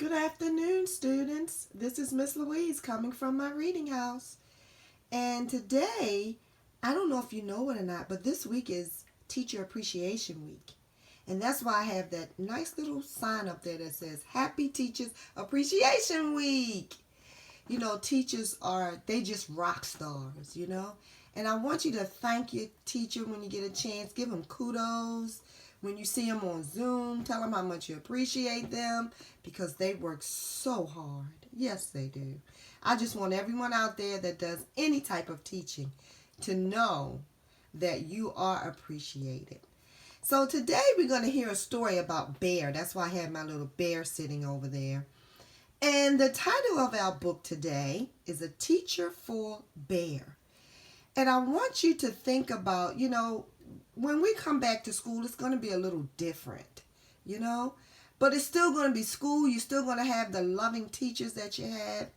Good afternoon, students. This is Miss Louise coming from my reading house. And today, I don't know if you know it or not, but this week is Teacher Appreciation Week. And that's why I have that nice little sign up there that says Happy Teachers Appreciation Week. You know, they just rock stars. And I want you to thank your teacher when you get a chance. Give them kudos. When you see them on Zoom, tell them how much you appreciate them because they work so hard. Yes, they do. I just want everyone out there that does any type of teaching to know that you are appreciated. So today we're going to hear a story about Bear. That's why I have my little bear sitting over there. And the title of our book today is A Teacher for Bear. And I want you to think about, when we come back to school, it's going to be a little different, But it's still going to be school. You're still going to have the loving teachers that you had.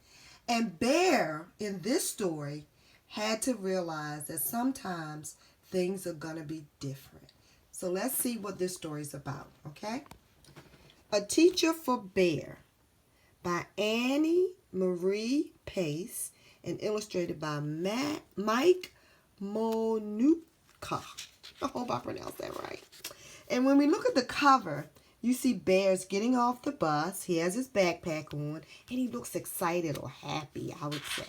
And Bear, in this story, had to realize that sometimes things are going to be different. So let's see what this story is about, okay? A Teacher for Bear by Annie Marie Pace and illustrated by Mike Monuka. I hope I pronounced that right. And when we look at the cover, you see Bear's getting off the bus. He has his backpack on, and he looks excited or happy, I would say.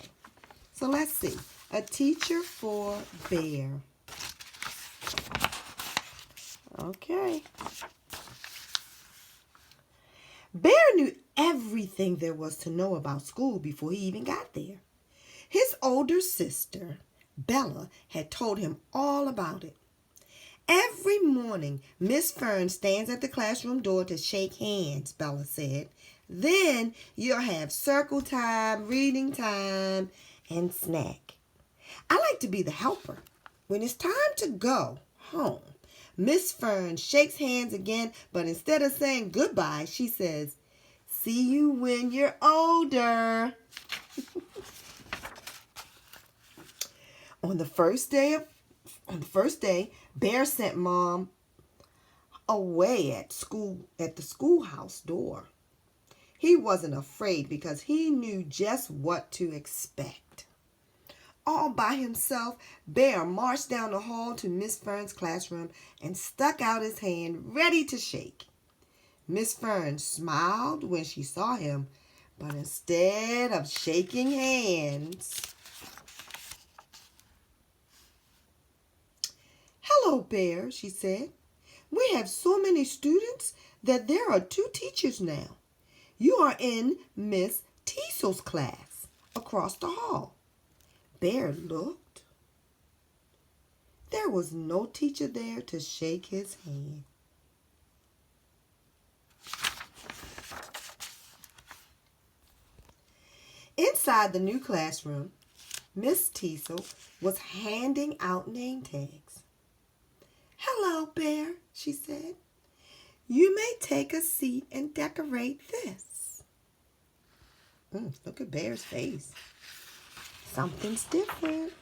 So let's see. A Teacher for Bear. Okay. Bear knew everything there was to know about school before he even got there. His older sister, Bella, had told him all about it. Every morning, Miss Fern stands at the classroom door to shake hands, Bella said. Then you'll have circle time, reading time, and snack. I like to be the helper. When it's time to go home, Miss Fern shakes hands again, but instead of saying goodbye, she says, "See you when you're older." On the first day, Bear sent Mom away at the schoolhouse door. He wasn't afraid because he knew just what to expect. All by himself, Bear marched down the hall to Miss Fern's classroom and stuck out his hand ready to shake. Miss Fern smiled when she saw him, but instead of shaking hands, "Hello, Bear," she said. "We have so many students that there are 2 teachers now. You are in Miss Teasel's class across the hall." Bear looked. There was no teacher there to shake his hand. Inside the new classroom, Miss Teasel was handing out name tags. "Hello, Bear," she said. "You may take a seat and decorate this." Look at Bear's face. Something's different.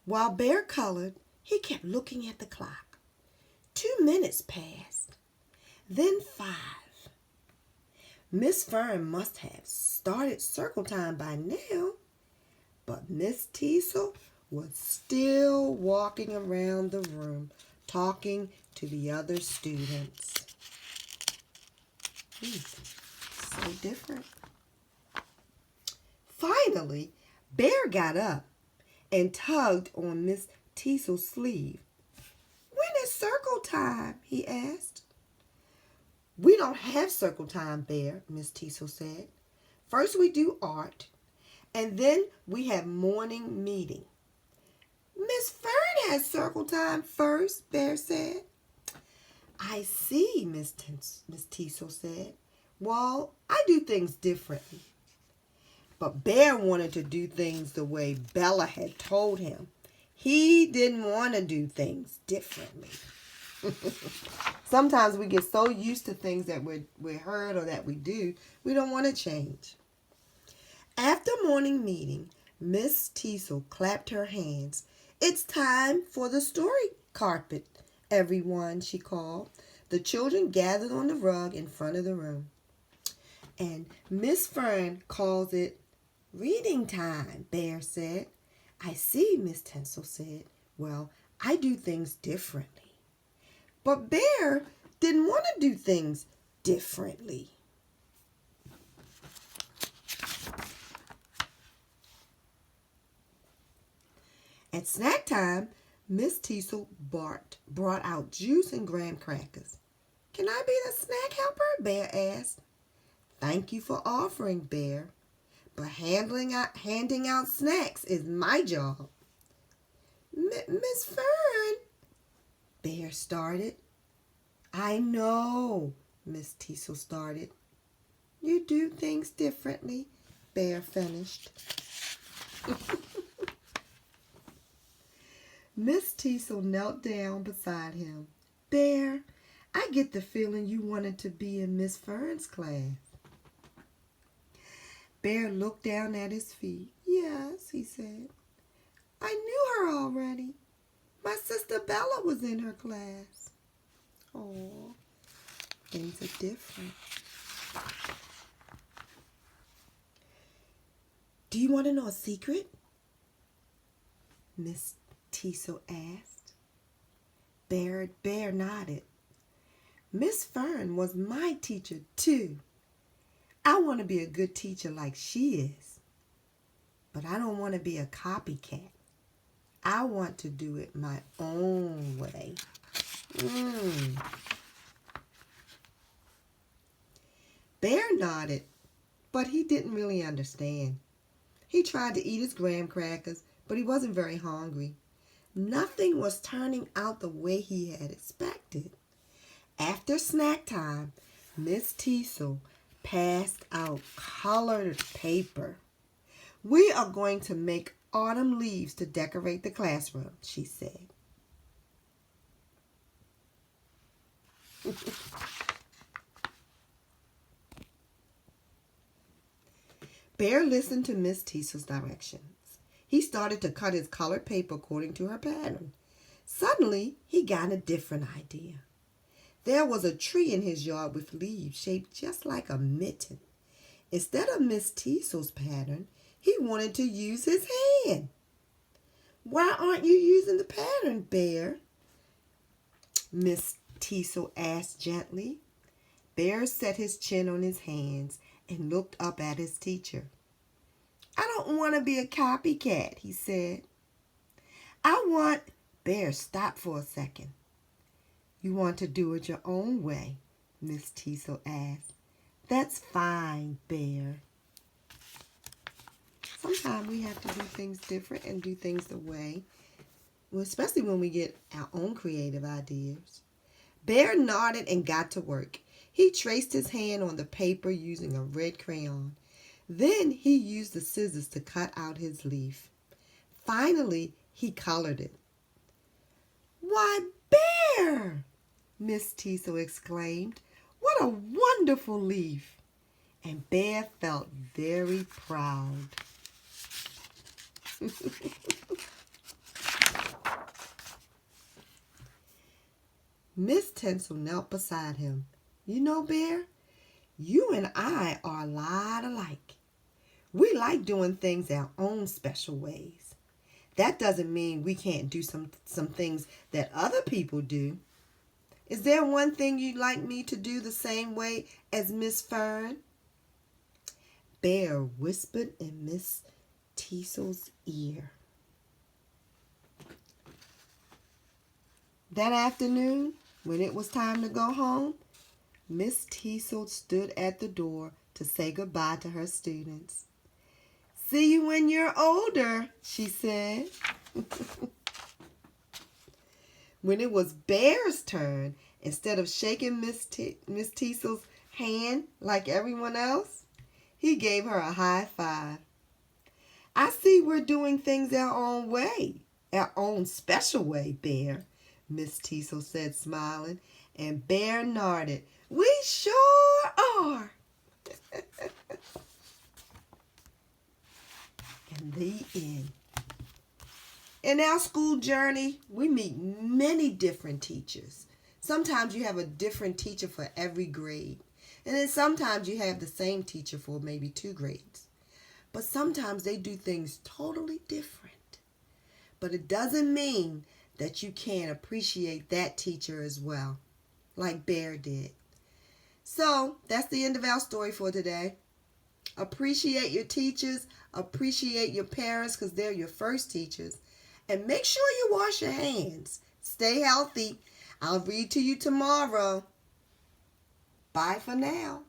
While Bear colored, he kept looking at the clock. 2 minutes passed, then 5. Miss Fern must have started circle time by now, but Miss Teasel was still walking around the room, talking to the other students. So different. Finally, Bear got up and tugged on Miss Teasel's sleeve. "When is circle time?" he asked. "We don't have circle time, Bear," Miss Teasel said. "First we do art, and then we have morning meeting." "Miss Fern has circle time first," Bear said. "I see," Miss Teasel said. "Well, I do things differently." But Bear wanted to do things the way Bella had told him. He didn't want to do things differently. Sometimes we get so used to things that we're heard or that we do, we don't want to change. After morning meeting, Miss Teasel clapped her hands. "It's time for the story carpet, everyone," she called. The children gathered on the rug in front of the room. And Miss Fern calls it reading time, Bear said. I see, Miss Tinsel said. Well, I do things differently. But Bear didn't want to do things differently. At snack time, Miss Teasel brought out juice and graham crackers. Can I be the snack helper? Bear asked. Thank you for offering, Bear, but handing out snacks is my job. Miss Fern, Bear started. I know, Miss Teasel started. You do things differently, Bear finished. Miss Teasel knelt down beside him. Bear, I get the feeling you wanted to be in Miss Fern's class. Bear looked down at his feet. Yes, he said. I knew her already. My sister Bella was in her class. Oh, things are different. Do you want to know a secret? Miss Teasel asked. Bear nodded. Miss Fern was my teacher too. I want to be a good teacher like she is. But I don't want to be a copycat. I want to do it my own way. Bear nodded, but he didn't really understand. He tried to eat his graham crackers, but he wasn't very hungry. Nothing was turning out the way he had expected. After snack time, Miss Teasel passed out colored paper. We are going to make autumn leaves to decorate the classroom, she said. Bear listened to Miss Teasel's directions. He started to cut his colored paper according to her pattern. Suddenly, he got a different idea. There was a tree in his yard with leaves shaped just like a mitten. Instead of Miss Teasel's pattern, he wanted to use his hand. Why aren't you using the pattern, Bear? Miss Teasel asked gently. Bear set his chin on his hands and looked up at his teacher. I don't want to be a copycat, he said. Bear, stop for a second. You want to do it your own way, Miss Teasel asked. That's fine, Bear. Sometimes we have to do things different and do things the way, especially when we get our own creative ideas. Bear nodded and got to work. He traced his hand on the paper using a red crayon. Then he used the scissors to cut out his leaf. Finally, he colored it. Why, Bear! Miss Teasel exclaimed. What a wonderful leaf! And Bear felt very proud. Miss Tinsel knelt beside him. You know, Bear, you and I are a lot alike. We like doing things our own special ways. That doesn't mean we can't do some things that other people do. Is there one thing you'd like me to do the same way as Miss Fern? Bear whispered in Miss Teasel's ear. That afternoon, when it was time to go home, Miss Teasel stood at the door to say goodbye to her students. See you when you're older, she said. When it was Bear's turn, instead of shaking Miss Teasel's hand like everyone else, he gave her a high five. I see we're doing things our own way, our own special way, Bear, Miss Teasel said, smiling, and Bear nodded. We sure are. And the end. In our school journey, we meet many different teachers. Sometimes you have a different teacher for every grade. And then sometimes you have the same teacher for maybe 2 grades. But sometimes they do things totally different. But it doesn't mean that you can't appreciate that teacher as well, like Bear did. So that's the end of our story for today. Appreciate your teachers. Appreciate your parents because they're your first teachers. And make sure you wash your hands. Stay healthy. I'll read to you tomorrow. Bye for now.